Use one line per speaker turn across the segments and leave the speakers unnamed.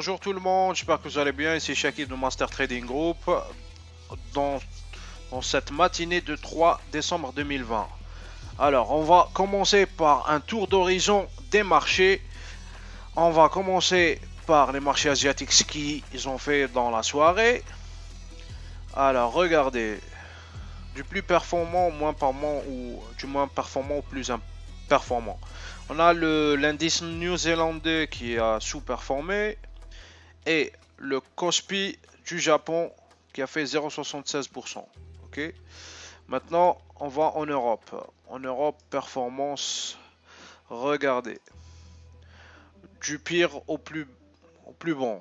Bonjour tout le monde, j'espère que vous allez bien. Ici Shakib de Master Trading Group dans cette matinée de 3 décembre 2020. Alors, on va commencer par un tour d'horizon des marchés. On va commencer par les marchés asiatiques, ce qu'ils ont fait dans la soirée. Alors, regardez, du plus performant au moins performant ou du moins performant au plus performant. On a l'indice néo-zélandais qui a sous-performé et le Kospi du Japon qui a fait 0,76%. Ok. Maintenant, on va en Europe. En Europe, performance, regardez, du pire au plus bon.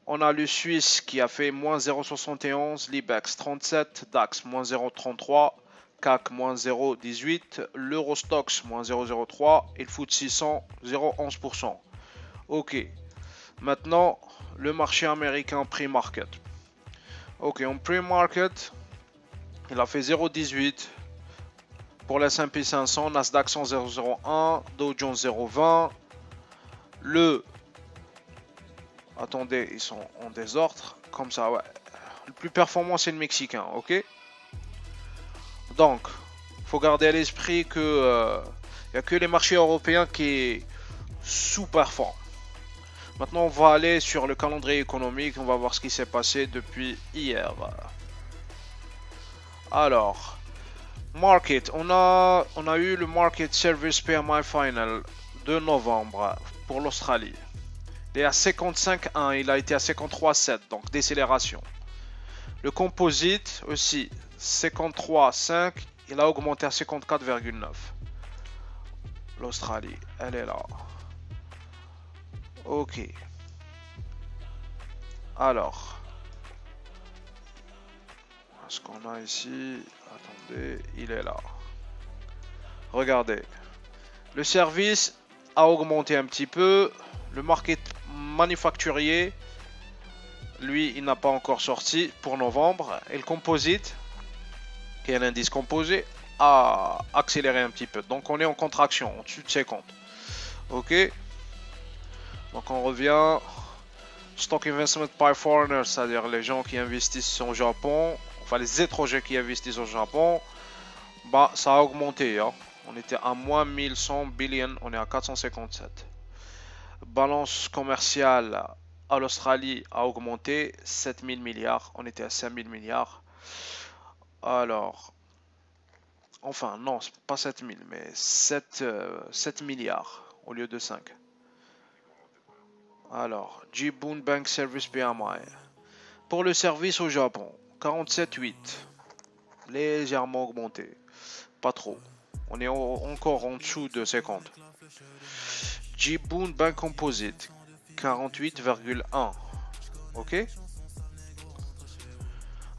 On a le Suisse qui a fait moins 0,71, l'Ibex 37, DAX moins 0,33, CAC moins 0,18, l'Eurostox moins 0,03 et le FTSE 600 0,11%. Ok. Maintenant, le marché américain pre-market. Ok, en pre-market, il a fait 0,18 pour le S&P 500, Nasdaq 100 0,01, Dow Jones 0,20. Attendez, ils sont en désordre, comme ça, ouais. Le plus performant, c'est le Mexicain, ok. Donc, faut garder à l'esprit que il n'y a que les marchés européens qui sous-performent. Maintenant, on va aller sur le calendrier économique. On va voir ce qui s'est passé depuis hier. Alors, market. On a eu le Market Service PMI Final de novembre pour l'Australie. Il est à 55,1. Il a été à 53,7. Donc, décélération. Le composite aussi, 53,5. Il a augmenté à 54,9. L'Australie, elle est là. Ok. Alors. Ce qu'on a ici. Attendez, il est là. Regardez. Le service a augmenté un petit peu. Le market manufacturier, lui, il n'a pas encore sorti pour novembre. Et le composite, qui est un indice composé, a accéléré un petit peu. Donc on est en contraction, en dessus de 50. Ok. Donc on revient. Stock Investment by Foreigners, c'est-à-dire les gens qui investissent au Japon, enfin les étrangers qui investissent au Japon, bah ça a augmenté. Hein. On était à moins 1100 billions, on est à 457. Balance commerciale à l'Australie a augmenté 7000 milliards, on était à 5000 milliards. Alors, enfin non, pas 7000, mais 7 milliards au lieu de 5. Alors, Jibun Bank Service PMI. Pour le service au Japon, 47,8. Légèrement augmenté. Pas trop. On est encore en dessous de 50. Jibun Bank Composite, 48,1. Ok.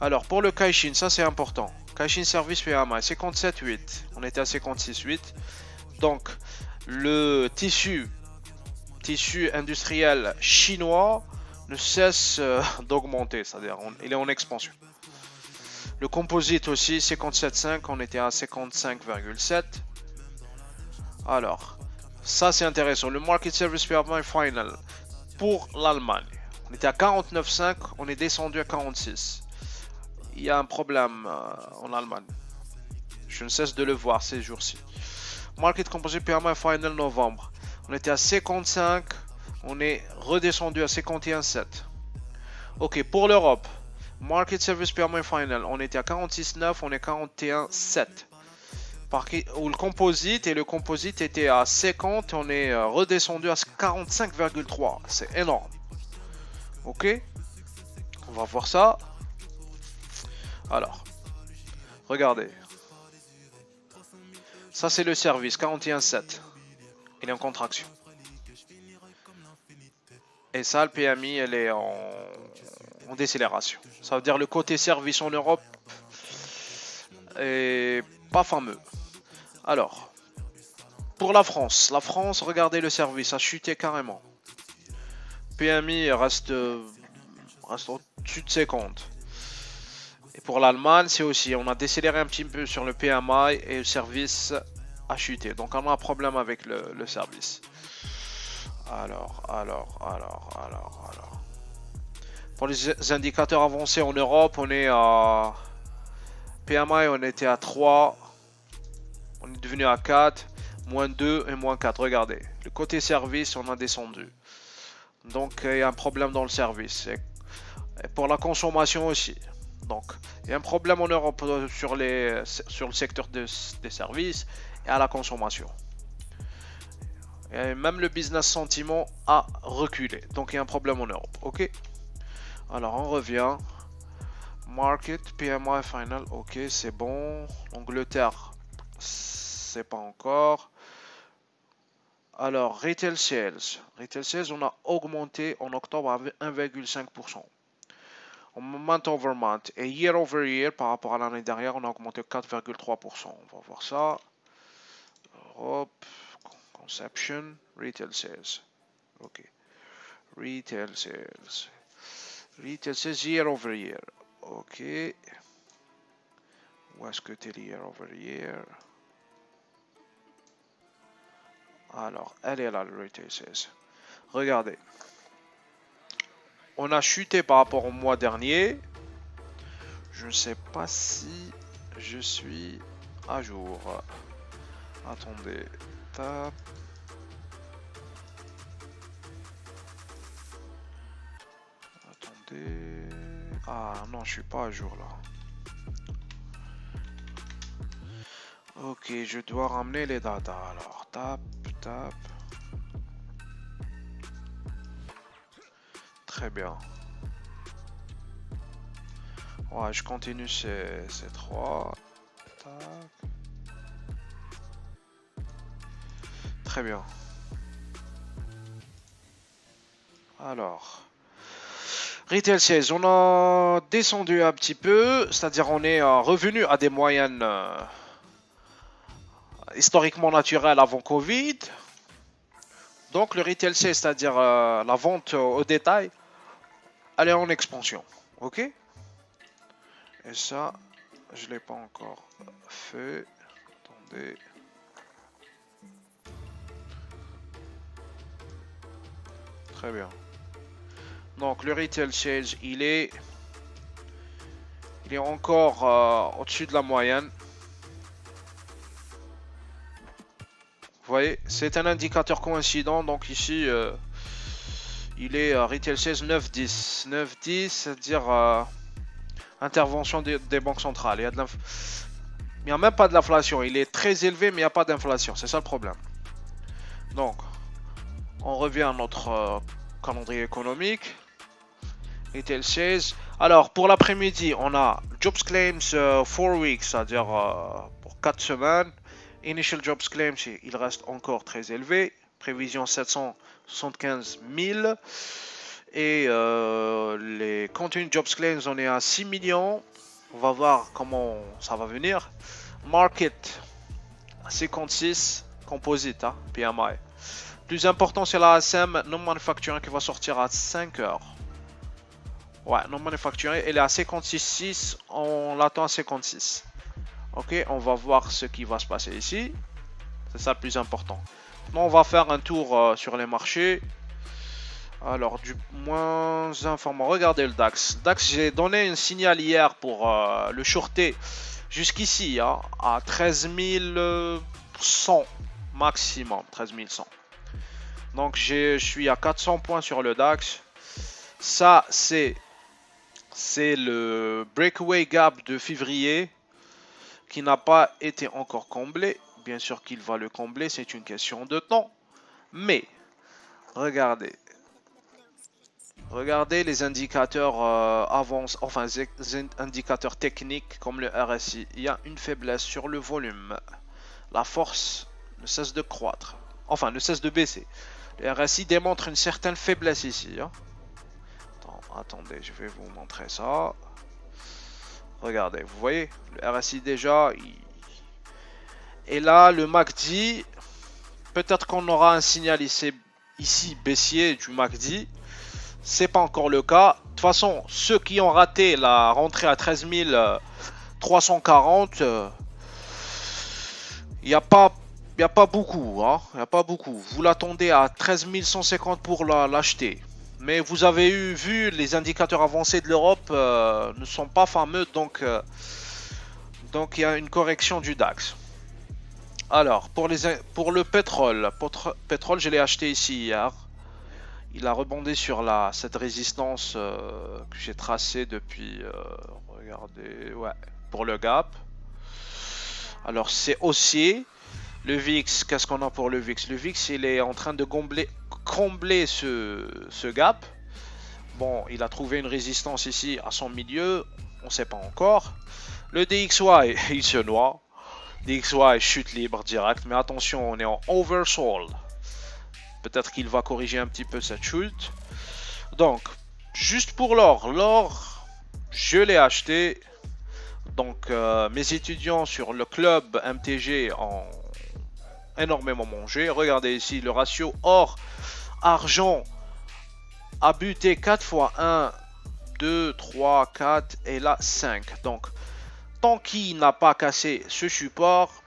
Alors, pour le Kaishin, ça c'est important. Kaishin Service PMI, 57,8. On était à 56,8. Donc, le tissu industriel chinois ne cesse d'augmenter, c'est-à-dire il est en expansion. Le composite aussi 57,5, on était à 55,7. Alors, ça c'est intéressant. Le Market Service PMI Final pour l'Allemagne, on était à 49,5, on est descendu à 46. Il y a un problème en Allemagne. Je ne cesse de le voir ces jours-ci. Market Composite PMI Final novembre. On était à 55, on est redescendu à 51,7. Ok, pour l'Europe, Market Service PMI Final, on était à 46,9, on est 41,7. Ou le composite était à 50, on est redescendu à 45,3. C'est énorme. Ok, on va voir ça. Alors, regardez. Ça c'est le service, 41,7. Il est en contraction. Et ça, le PMI, elle est en décélération. Ça veut dire le côté service en Europe est pas fameux. Alors, pour la France, regardez le service, a chuté carrément. PMI reste au-dessus de 50. Et pour l'Allemagne, c'est aussi, on a décéléré un petit peu sur le PMI et le service a chuté. Donc on a un problème avec le service. Alors. Pour les indicateurs avancés en Europe, on est à PMI, on était à 3. On est devenu à 4, moins 2 et moins 4. Regardez, le côté service, on a descendu. Donc, il y a un problème dans le service. Et pour la consommation aussi. Donc, il y a un problème en Europe sur le secteur des services et à la consommation. Et même le business sentiment a reculé. Donc, il y a un problème en Europe. Ok. Alors, on revient. Market, PMI final. Ok, c'est bon. Angleterre, c'est pas encore. Alors, retail sales. Retail sales, on a augmenté en octobre à 1,5%. En month over month et year over year, par rapport à l'année dernière, on a augmenté 4,3%. On va voir ça. Europe, conception, retail sales. Ok. Retail sales. Retail sales year over year. Ok. Où est-ce que t'es year over year? Alors, elle est là, le retail sales. Regardez. On a chuté par rapport au mois dernier. Je ne sais pas si je suis à jour. Attendez. Tap. Attendez. Ah non, je suis pas à jour là. Ok, je dois ramener les datas. Alors, tap. Très bien. Ouais, je continue ces 3. Tac. Très bien. Alors. Retail sales, on a descendu un petit peu. C'est-à-dire on est revenu à des moyennes historiquement naturelles avant Covid. Donc le retail sales, c'est-à-dire la vente au détail, elle est en expansion. Ok? Et ça, je ne l'ai pas encore fait. Attendez. Très bien. Donc le retail sales, il est encore au-dessus de la moyenne. Vous voyez, c'est un indicateur coïncident. Donc ici, il est retail sales 9-10. 9-10, c'est-à-dire intervention des banques centrales. Il n'y a même pas de l'inflation. Il est très élevé, mais il n'y a pas d'inflation. C'est ça le problème. Donc, on revient à notre calendrier économique. Retail sales. Alors, pour l'après-midi, on a Jobs Claims 4 weeks, c'est-à-dire pour 4 semaines. Initial Jobs Claims, il reste encore très élevé. Prévision 775 000. Et les Continued Jobs Claims, on est à 6 millions. On va voir comment ça va venir. Market, 56. Composite, hein, PMI. Plus important, c'est la ASM non manufacturing qui va sortir à 5 heures. Ouais, non manufacturing, elle est à 56.6, on l'attend à 56. Ok, on va voir ce qui va se passer ici. C'est ça le plus important. Maintenant, on va faire un tour sur les marchés. Alors, du moins informant. Regardez le DAX. DAX, j'ai donné un signal hier pour le shorter jusqu'ici, hein, à 13 100 maximum. 13 100. Donc, je suis à 400 points sur le DAX. Ça, c'est le breakaway gap de février qui n'a pas été encore comblé. Bien sûr qu'il va le combler, c'est une question de temps. Mais, regardez les indicateurs enfin les indicateurs techniques comme le RSI. Il y a une faiblesse sur le volume. La force ne cesse de croître. Enfin, ne cesse de baisser. Le RSI démontre une certaine faiblesse ici. Hein. Attendez, je vais vous montrer ça. Regardez, vous voyez, le RSI déjà. Et là, le MACD, peut-être qu'on aura un signal ici baissier du MACD. C'est pas encore le cas. De toute façon, ceux qui ont raté la rentrée à 13 340, il n'y a pas il n'y a pas beaucoup, hein. Il n'y a pas beaucoup. Vous l'attendez à 13 150 pour l'acheter. Mais vous avez vu, les indicateurs avancés de l'Europe ne sont pas fameux, donc il y a une correction du DAX. Alors, pour le pétrole, je l'ai acheté ici hier. Il a rebondi sur cette résistance que j'ai tracée depuis, regardez, ouais, pour le gap. Alors, c'est haussier. Le VIX, qu'est-ce qu'on a pour le VIX? Le VIX, il est en train de combler ce gap. Bon, il a trouvé une résistance ici à son milieu. On ne sait pas encore. Le DXY, il se noie. DXY chute libre direct. Mais attention, on est en oversold. Peut-être qu'il va corriger un petit peu cette chute. Donc, juste pour l'or. L'or, je l'ai acheté. Donc, mes étudiants sur le club MTG ont énormément mangé. Regardez ici, le ratio or-argent a buté 4 fois 1, 2, 3, 4 et là 5. Donc, tant qu'il n'a pas cassé ce support,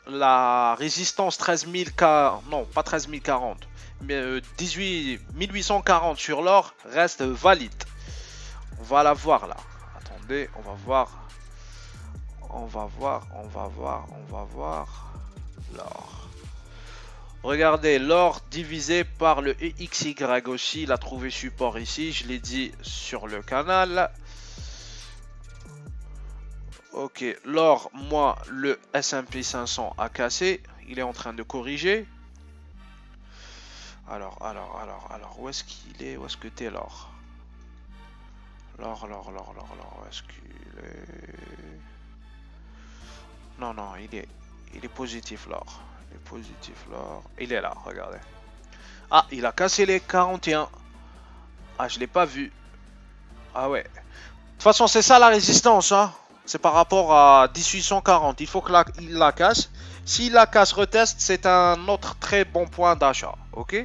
la résistance 13 040, non pas 13 040, mais 1840 sur l'or reste valide. On va la voir là. Attendez, on va voir. On va voir l'or. Regardez, l'or divisé par le EXY aussi, il a trouvé support ici, je l'ai dit sur le canal. Ok, l'or, moi, le S&P 500 a cassé, il est en train de corriger. Alors, où est-ce qu'il est? Où est-ce que t'es, l'or? L'or, où est-ce qu'il est? Non, il est positif, l'or. Il est positif, l'or. Il est là, regardez. Ah, il a cassé les 41. Ah, je l'ai pas vu. Ah ouais. De toute façon, c'est ça la résistance, hein. C'est par rapport à 1840. Il faut qu'il la casse. S'il la casse, reteste, c'est un autre très bon point d'achat. Ok.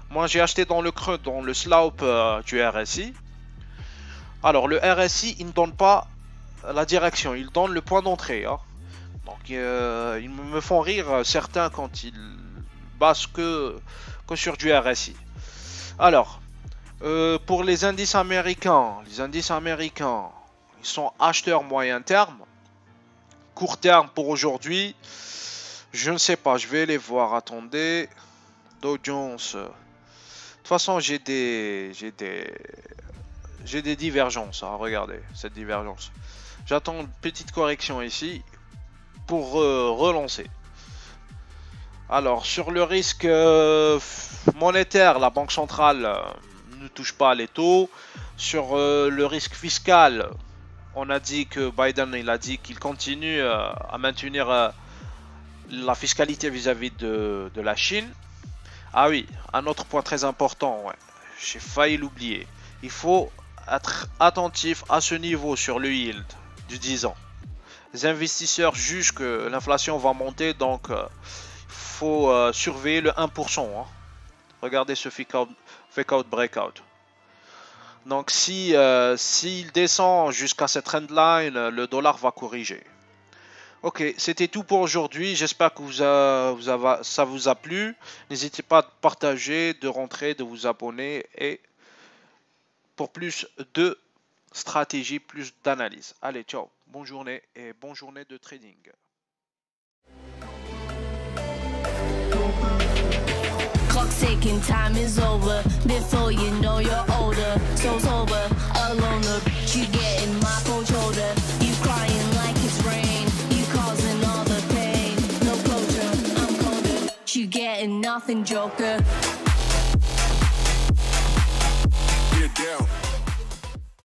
Moi, j'ai acheté dans le creux, dans le slope du RSI. Alors, le RSI, il ne donne pas la direction. Il donne le point d'entrée, hein. Donc, ils me font rire certains quand ils basent que sur du RSI. Alors, pour les indices américains, ils sont acheteurs moyen terme. Court terme pour aujourd'hui, je ne sais pas, je vais les voir. Attendez, Dow Jones. De toute façon, j'ai des divergences. Hein, regardez cette divergence. J'attends une petite correction ici pour relancer. Alors, sur le risque monétaire, la Banque centrale ne touche pas les taux. Sur le risque fiscal, on a dit que Biden, il a dit qu'il continue à maintenir la fiscalité vis-à-vis de la Chine. Ah oui, un autre point très important, ouais, j'ai failli l'oublier. Il faut être attentif à ce niveau sur le yield du 10 ans. Les investisseurs jugent que l'inflation va monter, donc il faut surveiller le 1%. Hein. Regardez ce fake-out, breakout. Donc s'il descend jusqu'à cette trendline, le dollar va corriger. Ok, c'était tout pour aujourd'hui. J'espère que ça vous a plu. N'hésitez pas à partager, de rentrer, de vous abonner et pour plus de stratégie, plus d'analyse. Allez, ciao. Bonne journée et bonne journée de trading.
Clock's ticking, time is over. Before you know you're older. So sober, alone, look, you getting my cold shoulder. You crying like it's rain. You causing all the pain. No closure, I'm colder. You getting nothing, Joker.